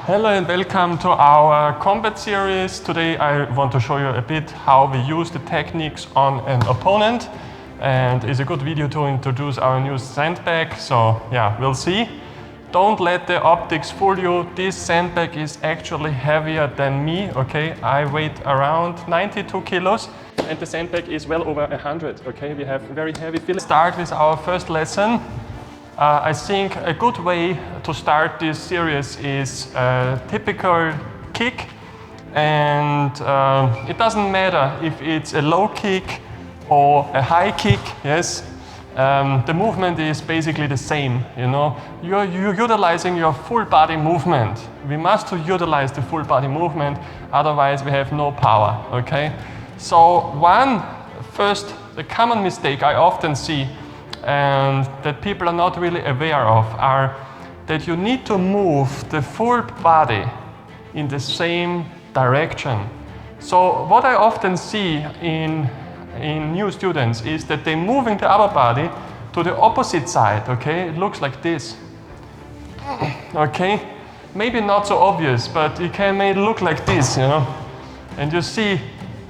Hello and welcome to our combat series. Today I want to show you a bit how we use the techniques on an opponent, and it's a good video to introduce our new sandbag. So yeah, we'll see. Don't let the optics fool you. This sandbag is actually heavier than me, okay? I weigh around 92 kilos and the sandbag is well over 100, okay? We have very heavy fillets. Start with our first lesson. I think a good way to start this series is a typical kick, and it doesn't matter if it's a low kick or a high kick, yes. The movement is basically the same, you know. You're utilizing your full body movement. We must utilize the full body movement, otherwise we have no power, okay? So the common mistake I often see and that people are not really aware of are that you need to move the full body in the same direction. So what I often see in new students is that they're moving the upper body to the opposite side, okay? It looks like this, okay? Maybe not so obvious, but it can make it look like this, you know? And you see,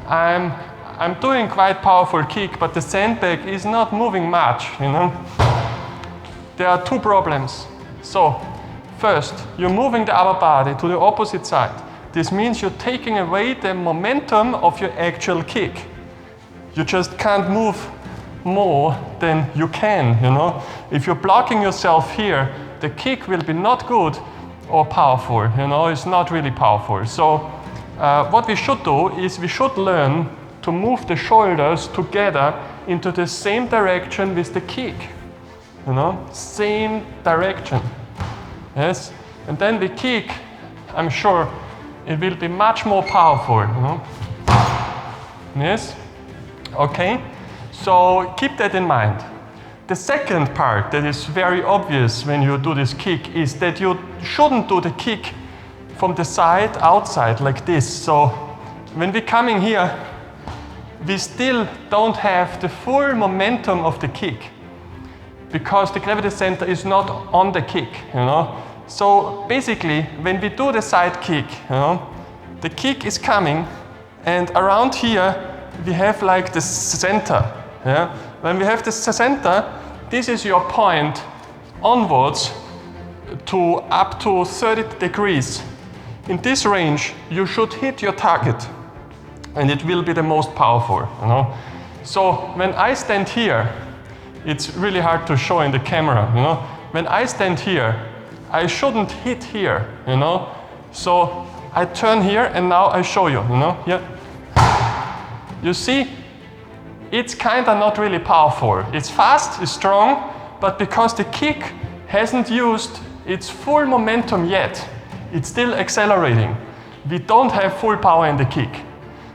I'm doing quite powerful kick, but the sandbag is not moving much, you know. There are two problems. So, first, you're moving the upper body to the opposite side. This means you're taking away the momentum of your actual kick. You just can't move more than you can, you know. If you're blocking yourself here, the kick will be not good or powerful, you know. It's not really powerful. So, what we should do is we should learn to move the shoulders together into the same direction with the kick, you know, same direction, yes, and then the kick, I'm sure it will be much more powerful, you know, yes, okay, so keep that in mind. The second part that is very obvious when you do this kick is that you shouldn't do the kick from the side outside like this. So when we're coming here, we still don't have the full momentum of the kick because the gravity center is not on the kick, you know. So basically, when we do the side kick, you know, the kick is coming, and around here we have like the center. Yeah? When we have the center, this is your point onwards to up to 30 degrees. In this range, you should hit your target, and it will be the most powerful, you know. So when I stand here, it's really hard to show in the camera, you know. When I stand here, I shouldn't hit here, you know. So I turn here and now I show you, you know. Yeah. You see, it's kind of not really powerful. It's fast, it's strong, but because the kick hasn't used its full momentum yet, it's still accelerating. We don't have full power in the kick.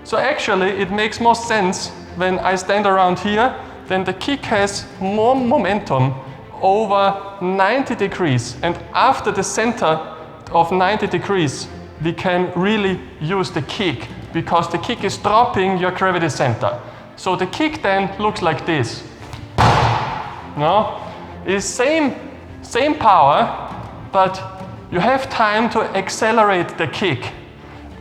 So actually, it makes more sense when I stand around here, then the kick has more momentum over 90 degrees. And after the center of 90 degrees, we can really use the kick because the kick is dropping your gravity center. So the kick then looks like this. No? It's same power, but you have time to accelerate the kick,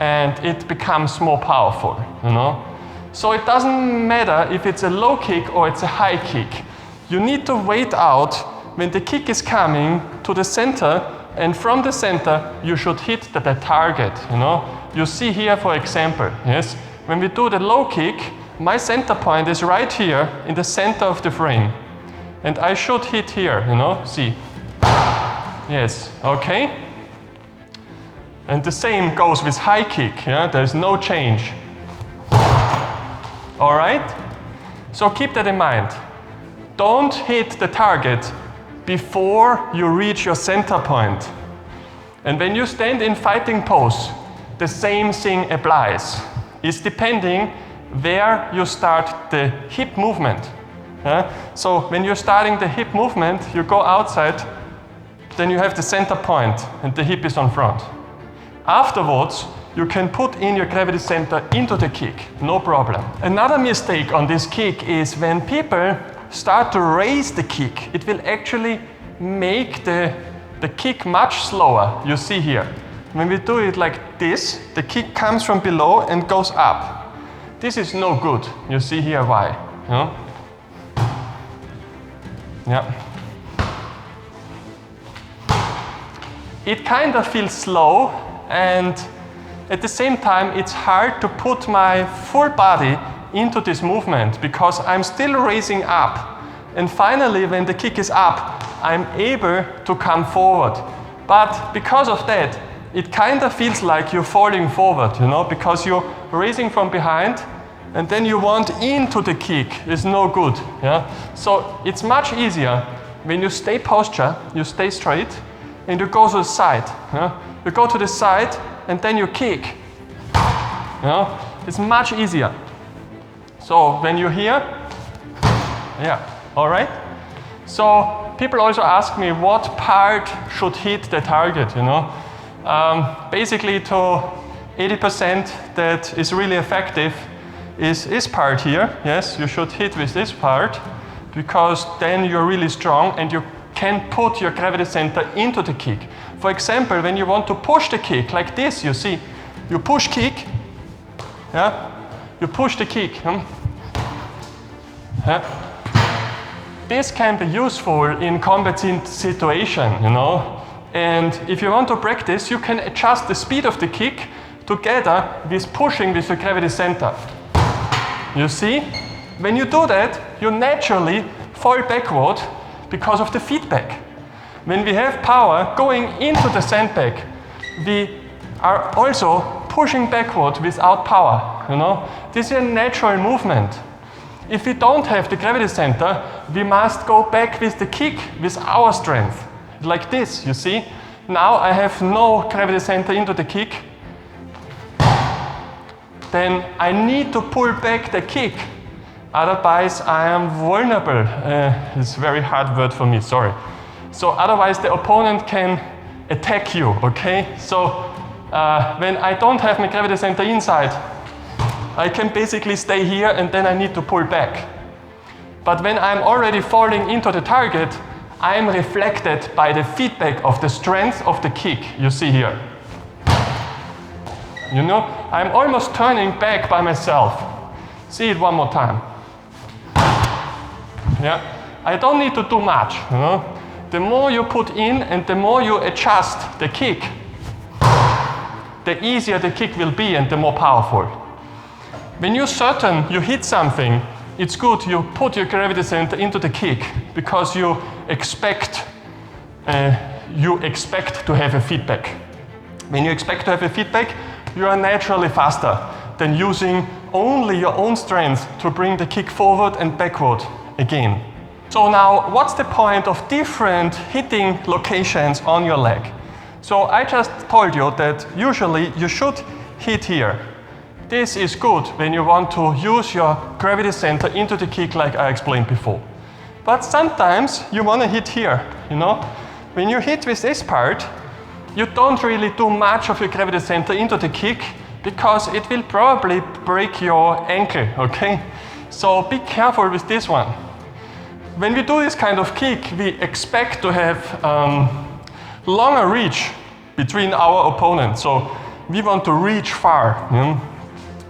and it becomes more powerful, you know. So it doesn't matter if it's a low kick or it's a high kick. You need to wait out when the kick is coming to the center, and from the center you should hit the target, you know. You see here, for example, yes, when we do the low kick, my center point is right here in the center of the frame, and I should hit here, you know, see. Yes, okay. And the same goes with high kick, yeah? There's no change. All right? So keep that in mind. Don't hit the target before you reach your center point. And when you stand in fighting pose, the same thing applies. It's depending where you start the hip movement. Yeah? So when you're starting the hip movement, you go outside, then you have the center point and the hip is on front. Afterwards, you can put in your gravity center into the kick, no problem. Another mistake on this kick is when people start to raise the kick, it will actually make the kick much slower. You see here, when we do it like this, the kick comes from below and goes up. This is no good. You see here why. You know? Yeah. It kind of feels slow, and at the same time it's hard to put my full body into this movement because I'm still raising up. And finally, when the kick is up, I'm able to come forward. But because of that, it kind of feels like you're falling forward, you know, because you're raising from behind and then you want into the kick. It's no good. Yeah? So it's much easier when you stay posture, you stay straight, and you go to the side. Yeah? You go to the side and then you kick. You know? It's much easier. So when you're here, yeah, all right? So people also ask me what part should hit the target, you know? Basically to 80% that is really effective is this part here. Yes, you should hit with this part because then you're really strong and you can put your gravity center into the kick. For example, when you want to push the kick like this, you see, you push kick, yeah, you push the kick. Yeah. This can be useful in combat situation, you know. And if you want to practice, you can adjust the speed of the kick together with pushing with your gravity center. You see, when you do that, you naturally fall backward because of the feedback. When we have power going into the sandbag, we are also pushing backward without power, you know. This is a natural movement. If we don't have the gravity center, we must go back with the kick with our strength. Like this, you see? Now I have no gravity center into the kick. Then I need to pull back the kick. Otherwise I am vulnerable. It's a very hard word for me, sorry. So otherwise the opponent can attack you, okay? So when I don't have my gravity center inside, I can basically stay here and then I need to pull back. But when I'm already falling into the target, I'm reflected by the feedback of the strength of the kick, you see here. You know, I'm almost turning back by myself. See it one more time. Yeah, I don't need to do much, you know. The more you put in and the more you adjust the kick, the easier the kick will be and the more powerful. When you're certain you hit something, it's good you put your gravity center into the kick because you expect to have a feedback. When you expect to have a feedback, you are naturally faster than using only your own strength to bring the kick forward and backward again. So now, what's the point of different hitting locations on your leg? So I just told you that usually you should hit here. This is good when you want to use your gravity center into the kick like I explained before. But sometimes you want to hit here, you know? When you hit with this part, you don't really do much of your gravity center into the kick because it will probably break your ankle, okay? So be careful with this one. When we do this kind of kick, we expect to have longer reach between our opponents. So we want to reach far. You know?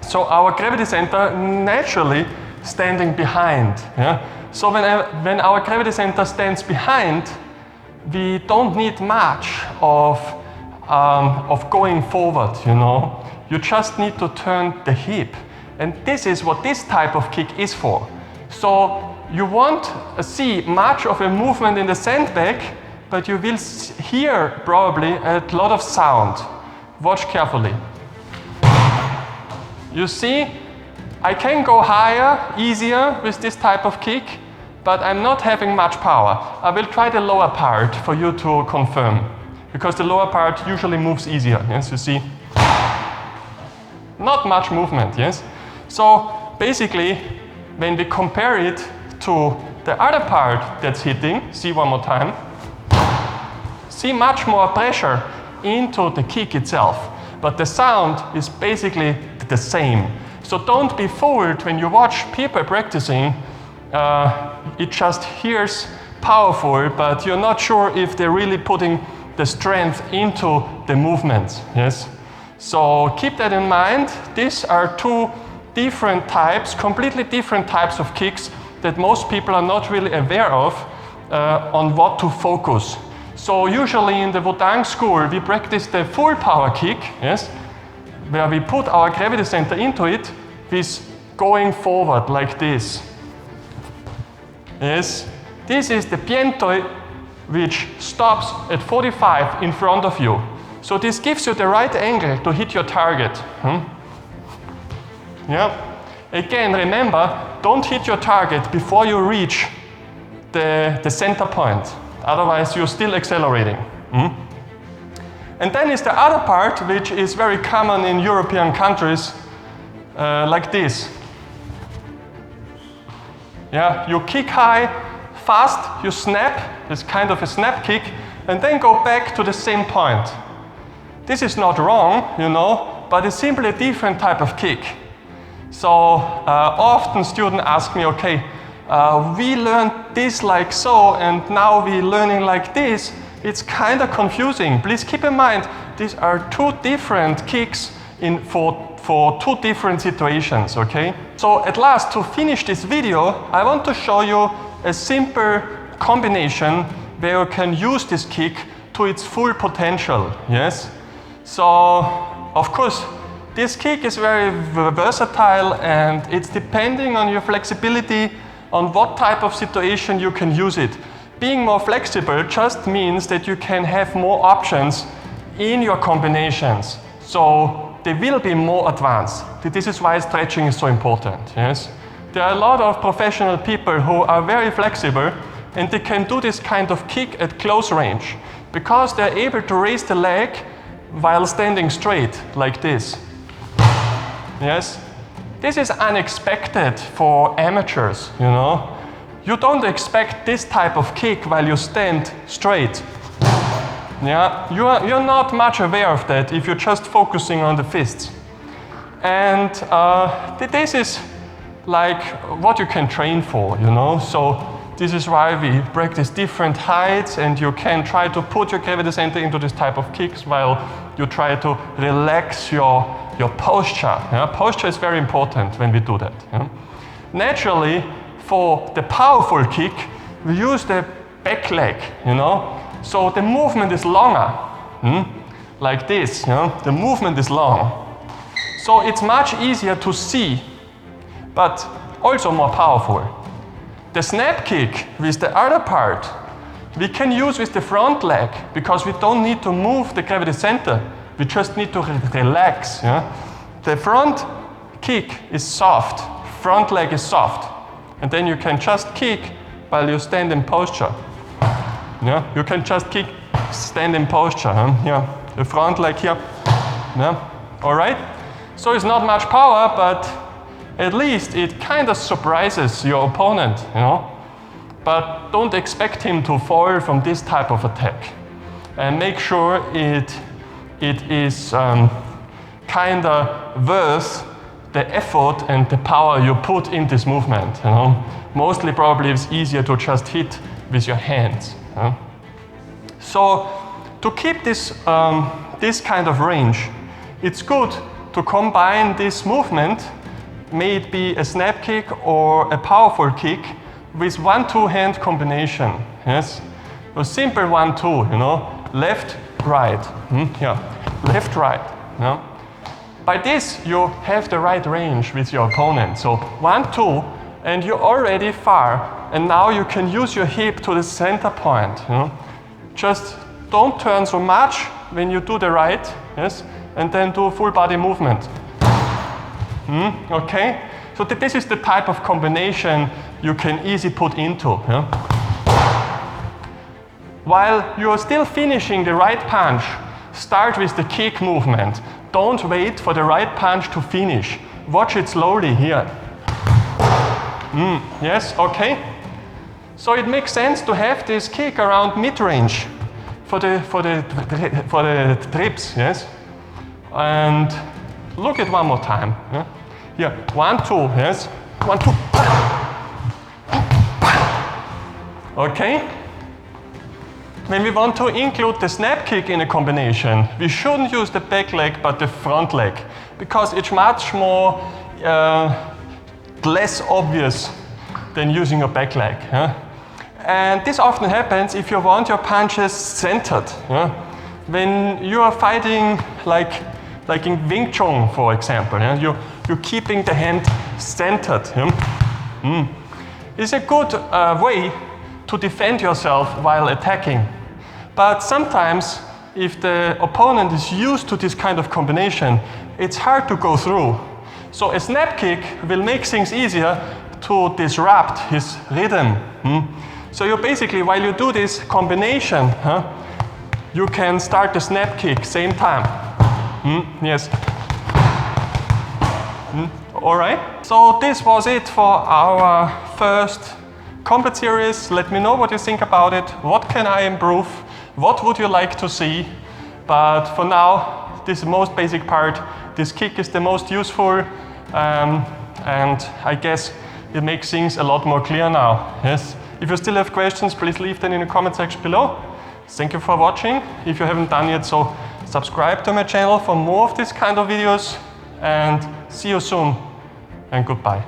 So our gravity center naturally standing behind. Yeah? So when our gravity center stands behind, we don't need much of going forward, you know. You just need to turn the hip. And this is what this type of kick is for. So you won't see much of a movement in the sandbag, but you will hear probably a lot of sound. Watch carefully. You see, I can go higher, easier with this type of kick, but I'm not having much power. I will try the lower part for you to confirm, because the lower part usually moves easier. Yes, you see? Not much movement, yes? So basically, when we compare it to the other part that's hitting, see one more time, see much more pressure into the kick itself, but the sound is basically the same. So don't be fooled when you watch people practicing. It just hears powerful, but you're not sure if they're really putting the strength into the movements. Yes. So keep that in mind. These are two different types, completely different types of kicks that most people are not really aware of on what to focus. So usually in the Wudang school we practice the full power kick, yes, where we put our gravity center into it with going forward like this. Yes, this is the piento which stops at 45 in front of you. So this gives you the right angle to hit your target. Yeah. Again, remember, don't hit your target before you reach the center point. Otherwise, you're still accelerating. And then is the other part, which is very common in European countries, like this. Yeah, you kick high, fast, you snap, it's kind of a snap kick, and then go back to the same point. This is not wrong, you know, but it's simply a different type of kick. So often students ask me, okay, we learned this like so, and now we're learning like this. It's kind of confusing. Please keep in mind, these are two different kicks for two different situations, okay? So at last, to finish this video, I want to show you a simple combination where you can use this kick to its full potential, yes? So, of course, this kick is very versatile, and it's depending on your flexibility, on what type of situation you can use it. Being more flexible just means that you can have more options in your combinations. So they will be more advanced. This is why stretching is so important, yes? There are a lot of professional people who are very flexible, and they can do this kind of kick at close range because they're able to raise the leg while standing straight like this. Yes? This is unexpected for amateurs, you know. You don't expect this type of kick while you stand straight. Yeah? You're not much aware of that if you're just focusing on the fists. And this is like what you can train for, you know. So this is why we practice different heights, and you can try to put your gravity center into this type of kicks while you try to relax your posture. Yeah? Posture is very important when we do that. Yeah? Naturally, for the powerful kick, we use the back leg, you know. So the movement is longer, like this, you know? The movement is long. So it's much easier to see, but also more powerful. The snap kick with the other part, we can use with the front leg because we don't need to move the gravity center. We just need to relax. Yeah? The front kick is soft, front leg is soft. And then you can just kick while you stand in posture. Yeah? You can just kick, stand in posture. Yeah? The front leg here. Yeah? All right? So it's not much power, but at least it kind of surprises your opponent, you know. But don't expect him to fall from this type of attack. And make sure it is kind of worth the effort and the power you put in this movement, you know. Mostly probably it's easier to just hit with your hands. You know? So to keep this, this kind of range, it's good to combine this movement, may it be a snap kick or a powerful kick, with 1-2 hand combination. Yes, a simple 1-2, you know, left, right, yeah, left, right. Yeah. By this, you have the right range with your opponent. So 1-2, and you're already far, and now you can use your hip to the center point. You know, just don't turn so much when you do the right, yes, and then do full body movement. Okay, so this is the type of combination you can easily put into. Yeah? While you're still finishing the right punch, start with the kick movement. Don't wait for the right punch to finish. Watch it slowly here. Yes, okay. So it makes sense to have this kick around mid-range for the trips, yes? And look at one more time. Yeah? Here, 1-2, yes? 1-2. Okay. when we want to include the snap kick in a combination, we shouldn't use the back leg but the front leg, because it's much more less obvious than using your back leg. And this often happens if you want your punches centered. When you are fighting like in Wing Chun, for example, you're keeping the hand centered. It's a good way to defend yourself while attacking. But sometimes, if the opponent is used to this kind of combination, it's hard to go through. So a snap kick will make things easier to disrupt his rhythm. So you basically, while you do this combination, you can start the snap kick same time. Yes. All right. So this was it for our first combat series. Let me know what you think about it. What can I improve? What would you like to see? But for now, this is the most basic part. This kick is the most useful, and I guess it makes things a lot more clear now. Yes. If you still have questions, please leave them in the comment section below. Thank you for watching. If you haven't done yet, so subscribe to my channel for more of this kind of videos, and see you soon, and goodbye.